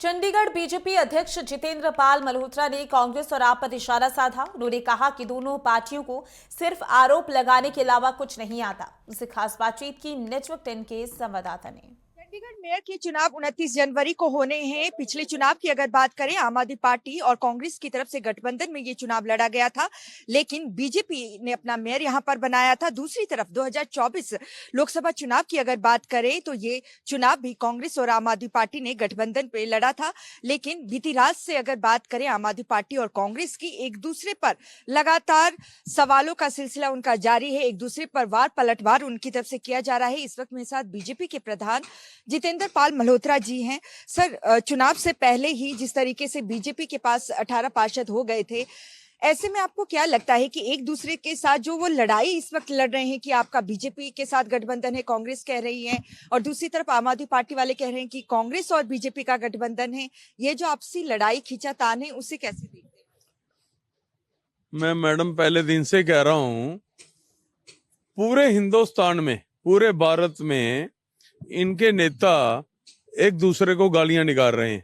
Chandigarh BJP अध्यक्ष जितेंद्र पाल मल्होत्रा ने कांग्रेस और आप पर निशाना साधा। उन्होंने कहा कि दोनों पार्टियों को सिर्फ आरोप लगाने के अलावा कुछ नहीं आता। उसे खास बातचीत की नेटवर्क 10 के संवाददाता ने। चंडीगढ़ मेयर के चुनाव 29 जनवरी को होने हैं। पिछले चुनाव की अगर बात करें, आम आदमी पार्टी और कांग्रेस की तरफ से गठबंधन में ये चुनाव लड़ा गया था, लेकिन बीजेपी ने अपना मेयर यहां पर बनाया था। दूसरी तरफ 2024 लोकसभा चुनाव की अगर बात करें तो ये चुनाव भी कांग्रेस और आम आदमी पार्टी ने गठबंधन पे लड़ा था। लेकिन बीती रात से अगर बात करें, आम आदमी पार्टी और कांग्रेस की एक दूसरे पर लगातार सवालों का सिलसिला उनका जारी है। एक दूसरे पर वार पलटवार उनकी तरफ से किया जा रहा है। इस वक्त मेरे साथ बीजेपी के प्रधान जितेंद्र पाल मल्होत्रा जी हैं। सर, चुनाव से पहले ही जिस तरीके से बीजेपी के पास 18 पार्षद हो गए थे, ऐसे में आपको क्या लगता है कि एक दूसरे के साथ जो वो लड़ाई इस वक्त लड़ रहे हैं कि आपका बीजेपी के साथ गठबंधन है, कांग्रेस कह रही है, और दूसरी तरफ आम आदमी पार्टी वाले कह रहे हैं कि कांग्रेस और बीजेपी का गठबंधन है, ये जो आपसी लड़ाई खींचातान है, उसे कैसे देखते हैं? मैं मैडम पहले दिन से कह रहा हूं, पूरे हिंदुस्तान में, पूरे भारत में इनके नेता एक दूसरे को गालियां निकाल रहे हैं,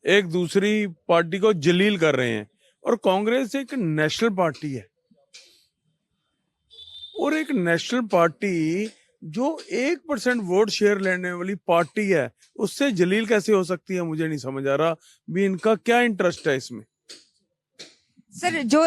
एक दूसरी पार्टी को जलील कर रहे हैं। और कांग्रेस एक नेशनल पार्टी है, और एक नेशनल पार्टी जो 1% वोट शेयर लेने वाली पार्टी है, उससे जलील कैसे हो सकती है? मुझे नहीं समझ आ रहा भी इनका क्या इंटरेस्ट है इसमें। सर, जो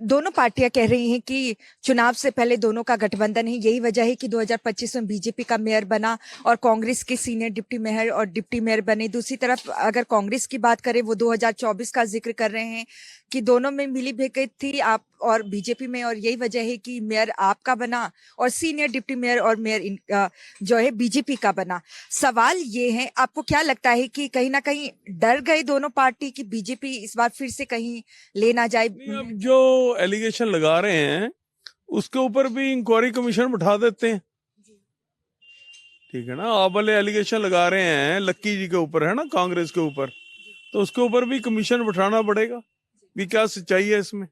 दोनों पार्टियां कह रही हैं कि चुनाव से पहले दोनों का गठबंधन है, यही वजह है कि 2025 में बीजेपी का मेयर बना और कांग्रेस के सीनियर डिप्टी मेयर और डिप्टी मेयर बने। दूसरी तरफ अगर कांग्रेस की बात करें, वो 2024 का जिक्र कर रहे हैं कि दोनों में मिली भगत थी, आप और बीजेपी में, और यही वजह है कि मेयर आपका बना और सीनियर डिप्टी मेयर और मेयर जो है बीजेपी का बना। सवाल ये है, आपको क्या लगता है कि कहीं ना कहीं डर गए दोनों पार्टी की बीजेपी इस बार फिर से कहीं लेना जाए? अब जो एलिगेशन लगा रहे हैं उसके ऊपर भी इंक्वायरी कमीशन बैठा देते हैं, ठीक है ना। आप वाले एलिगेशन लगा रहे हैं लक्की जी के ऊपर, है ना, कांग्रेस के ऊपर, तो उसके ऊपर भी कमीशन बैठाना पड़ेगा कि क्या सच्चाई है इसमें।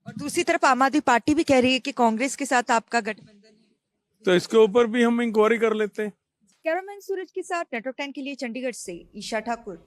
और दूसरी तरफ आम आदमी पार्टी भी कह रही है कि कांग्रेस के साथ आपका गठबंधन है। तो इसके ऊपर भी हम इंक्वायरी कर लेते हैं। कैमरामैन सूरज के साथ नेटवर्क 10 के लिए चंडीगढ़ से ईशा ठाकुर।